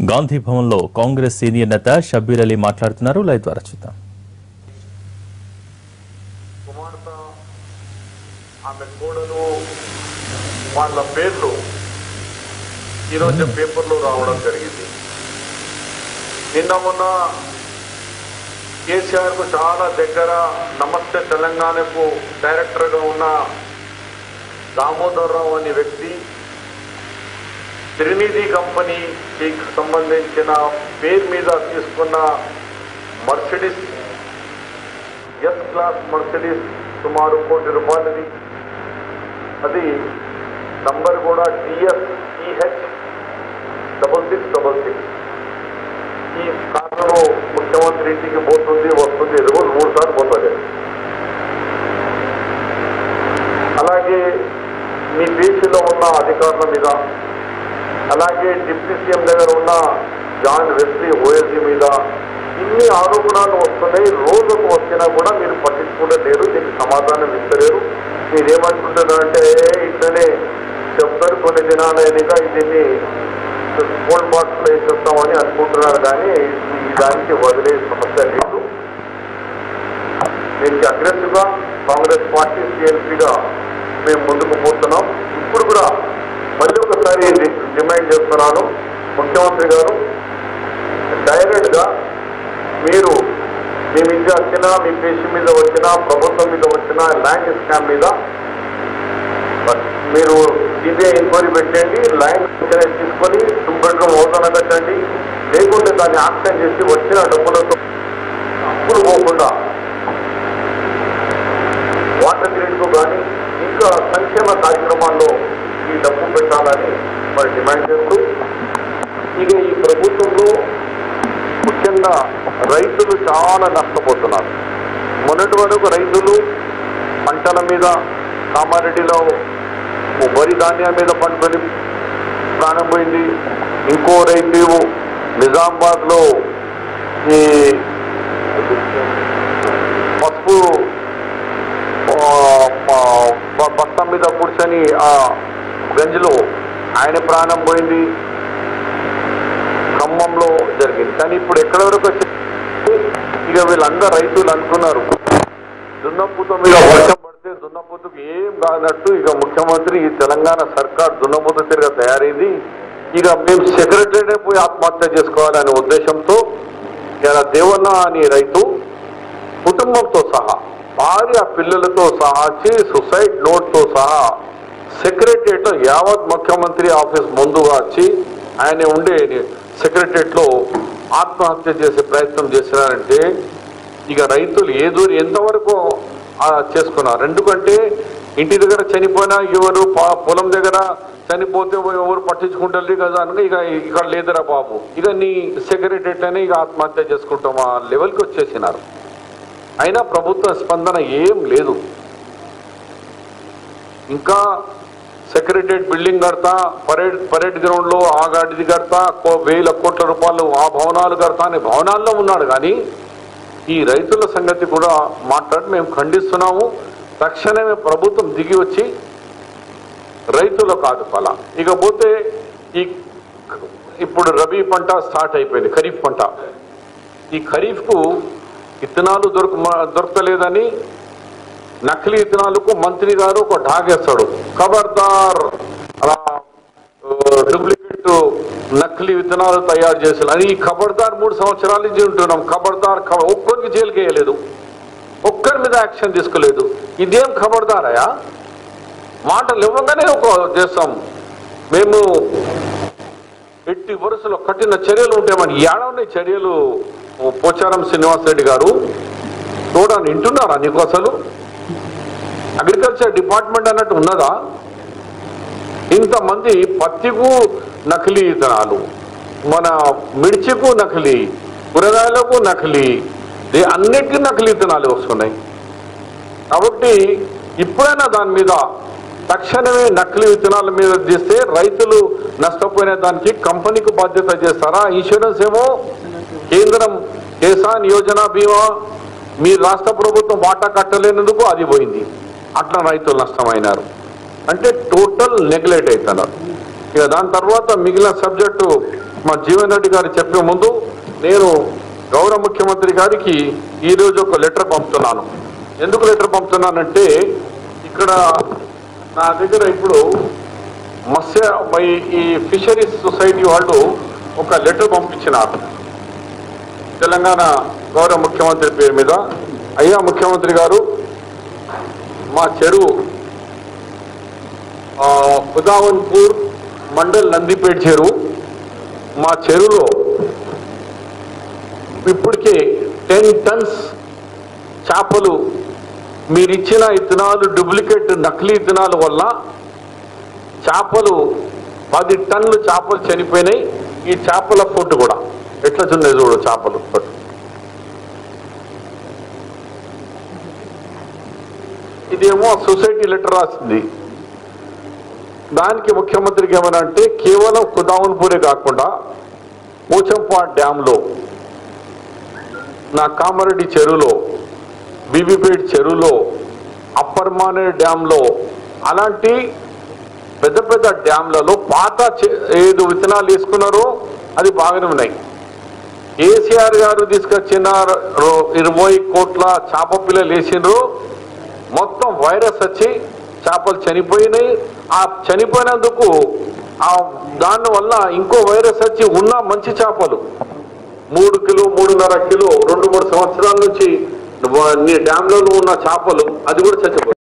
గాంధీ భవన్లో కాంగ్రెస్ సీనియర్ నేత షబ్బీర్ అలీ మాట్లాడుతున్నారు. లైవ్ ద్వారా చూద్దాం. ఆమె కోడలు వాళ్ళ పేర్లు ఈరోజు పేపర్లో రావడం జరిగింది. నిన్న మొన్న కేసీఆర్ కు చాలా దగ్గర నమస్తే తెలంగాణకు డైరెక్టర్గా ఉన్న దామోదర్ రావు అనే వ్యక్తి త్రినిధి కంపెనీకి సంబంధించిన పేరు మీద తీసుకున్న మర్సిడీస్ ఎస్ క్లాస్ మర్సిడీస్ సుమారు ₹1 కోటి. అది నంబర్ కూడా DSEH 6666. ఈ కారులో ముఖ్యమంత్రి ఇంటికి పోతుంది వస్తుంది, రోజు 3 సార్లు పోతుంది. అలాగే మీ దేశంలో ఉన్న అధికారుల మీద, అలాగే డిప్యూటీ సీఎం దగ్గర ఉన్న జాన్ వెస్లీ ఓఎస్డీ మీద ఇన్ని ఆరోపణలు వస్తున్నాయి. రోజుకు వచ్చినా కూడా మీరు పట్టించుకుంటలేరు, దీనికి సమాధానం ఇస్తలేరు. మీరేమంటుంటారంటే ఇట్లనే చెప్తారు, కొన్ని దినాలైనగా దీన్ని కోల్డ్ బాక్స్లో వేసేస్తామని అనుకుంటున్నారు. కానీ దానికి వదిలే సమస్య లేదు. దీనికి అగ్రెసివ్గా కాంగ్రెస్ పార్టీ CLPగా మేము ముందుకు పోతున్నాం. ఇప్పుడు కూడా మళ్ళీ ఒకసారి డిమాండ్ చేస్తున్నాను, ముఖ్యమంత్రి గారు డైరెక్ట్గా మీరు మీ మీద వచ్చిన, మీ పేషి మీద వచ్చిన, ప్రభుత్వం మీద వచ్చిన ల్యాండ్ స్కామ్ మీద మీరు CBI ఎంక్వైరీ పెట్టండి, ల్యాండ్ తీసుకొని 2 బెడ్రూమ్ హౌస్ కట్టండి. లేకుంటే దాన్ని ఆక్షన్ చేసి వచ్చిన డబ్బులతో అప్పులు పోకుండా వాటర్ గ్రిడ్కు కానీ ఇంకా సంక్షేమ కార్యక్రమాల్లో ఈ డబ్బు పెట్టాలని మరి డిమాండ్ చేస్తూ, ఇక ఈ ప్రభుత్వంలో ముఖ్యంగా రైతులు చాలా నష్టపోతున్నారు. మొన్నటి వరకు రైతులు పంటల మీద, కామారెడ్డిలో వరి ధాన్యం మీద పండుకొని ప్రాణం పోయింది. ఇంకో రైతు నిజామాబాద్లో ఈ పసుపు బస్తా మీద కూర్చొని ఆ గంజిలో ఆయన ప్రాణం పోయింది. ఖమ్మంలో జరిగింది. కానీ ఇప్పుడు ఎక్కడ వరకు వచ్చి ఇక వీళ్ళందరూ రైతులు అనుకున్నారు దున్నపోతు మీద వర్షం పడితే దున్నపోతుకు ఏం కానట్టు ఇక ముఖ్యమంత్రి ఈ తెలంగాణ సర్కార్ దున్నపోతు తిరిగా తయారైంది, ఇక మేము సెక్రటరీనే పోయి ఆత్మహత్య చేసుకోవాలనే ఉద్దేశంతో ఇలా దేవన్న అని రైతు కుటుంబంతో సహా, భార్య పిల్లలతో సహా, సూసైడ్ నోట్తో సహా సెక్రటరియట్లో యావత్ ముఖ్యమంత్రి ఆఫీస్ ముందుగా వచ్చి ఆయన ఉండే సెక్రటరియట్లో ఆత్మహత్య చేసే ప్రయత్నం చేసినారంటే ఇక రైతులు ఎంతవరకు చేసుకున్నారు. ఎందుకంటే ఇంటి దగ్గర చనిపోయినా ఎవరు, పొలం దగ్గర చనిపోతే ఎవరు పట్టించుకుంటారు కదా అనగా ఇక ఇక్కడ లేదురా బాబు, ఇక నీ సెక్రటరియట్ అని ఇక ఆత్మహత్య చేసుకుంటాం ఆ లెవెల్కి వచ్చేసినారు. అయినా ప్రభుత్వ స్పందన ఏం లేదు. ఇంకా సెక్రటరియట్ బిల్డింగ్ కడతా, పరేడ్ గ్రౌండ్లో ఆ గాడిది కడతా, 1000 కోట్ల రూపాయలు ఆ భవనాలు కడతా అనే భవనాల్లో ఉన్నాడు. కానీ ఈ రైతుల సంగతి కూడా మాట్లాడి మేము ఖండిస్తున్నాము. తక్షణమే ప్రభుత్వం దిగి వచ్చి రైతులకు ఆదుకోవాలా. ఇకపోతే ఇప్పుడు రబీ పంట స్టార్ట్ అయిపోయింది, ఖరీఫ్ పంట. ఈ ఖరీఫ్కు విత్తనాలు దొరకలేదని నకిలీ విత్తనాలకు మంత్రి గారు ఒక ఢాగేస్తాడు. ఖబర్దార్, డూప్లికేట్ నకిలీ విత్తనాలు తయారు చేశారు అని ఈ ఖబర్దార్ 3 సంవత్సరాల నుంచి ఉంటున్నాం. ఖబర్దార్ ఒక్కరికి జైలుకి వేయలేదు, ఒక్కరి మీద యాక్షన్ తీసుకోలేదు. ఇదేం ఖబర్దారయా? మాటలు ఇవ్వగానే ఒక చేస్తాం మేము, ఎట్టి వరుసలో కఠిన చర్యలు ఉంటామని. ఏడవనే చర్యలు పోచారం శ్రీనివాసరెడ్డి గారు చూడని వింటున్నారా? నీకు అసలు అగ్రికల్చర్ డిపార్ట్మెంట్ అన్నట్టు ఉన్నదా? ఇంతమంది పత్తికు నకిలీ విత్తనాలు, మన మిర్చికు నకిలీ, కూరగాయలకు నకిలీ, అన్నిటికీ నకిలీ విత్తనాలు వస్తున్నాయి. కాబట్టి ఇప్పుడైనా దాని మీద తక్షణమే నకిలీ విత్తనాల మీద తీస్తే రైతులు నష్టపోయిన దానికి కంపెనీకి బాధ్యత చేస్తారా? ఇన్సూరెన్స్ ఏమో కేంద్రం కిసాన్ యోజన బీమా మీ రాష్ట్ర ప్రభుత్వం వాటా కట్టలేనందుకు అది పోయింది, అట్లా రైతులు నష్టమైనారు. అంటే టోటల్ నెగ్లెక్ట్ అవుతున్నారు. ఇక దాని తర్వాత మిగిలిన సబ్జెక్టు మా జీవన్ రెడ్డి గారు చెప్పే ముందు నేను గౌరవ ముఖ్యమంత్రి గారికి ఈరోజు ఒక లెటర్ పంపుతున్నాను. ఎందుకు లెటర్ పంపుతున్నానంటే ఇక్కడ నా దగ్గర ఇప్పుడు ఈ ఫిషరీస్ సొసైటీ వాళ్ళు ఒక లెటర్ పంపించినారు తెలంగాణ గౌరవ ముఖ్యమంత్రి పేరు మీద. అయ్యా ముఖ్యమంత్రి గారు, మా చెరువు ఖుదావన్పూర్ మండల్ నందిపేట చెరువు, మా చెరువులో ఇప్పటికే 10 టన్స్ చేపలు మీరిచ్చిన ఇథనాలు డూప్లికేట్ నకిలీ ఇథనాల వల్ల చేపలు 10 టన్నులు చేపలు చనిపోయినాయి. ఈ చేపల ఫుడ్ కూడా ఎట్లా చూడలేదు చూడు చేపలు ఫుడ్. ఇదేమో సొసైటీ లెటర్ రాసింది. దానికి ముఖ్యమంత్రికి ఏమన్నా అంటే కేవలం ఖుదావన్పూరే కాకుండా పోచంపాడ్ డ్యాంలో, నా కామారెడ్డి చెరువులో, బీబీపేట చెరువులో, అప్పర్ మానేర్ డ్యాంలో, అలాంటి పెద్ద పెద్ద డ్యాంలలో పాత ఏదో విత్తనాలు వేసుకున్నారో అది బాగానే ఉన్నాయి. కేసీఆర్ గారు తీసుకొచ్చిన 20 కోట్ల చేప పిల్లలు వేసిండ్రు, మొత్తం వైరస్ వచ్చి చేపలు చనిపోయినాయి. ఆ చనిపోయినందుకు దానివల్ల ఇంకో వైరస్ వచ్చి ఉన్న మంచి చేపలు 3 కిలో 3.5 కిలో 2-3 సంవత్సరాల నుంచి డ్యాంలలో ఉన్న చేపలు అది కూడా చచ్చిపోతుంది.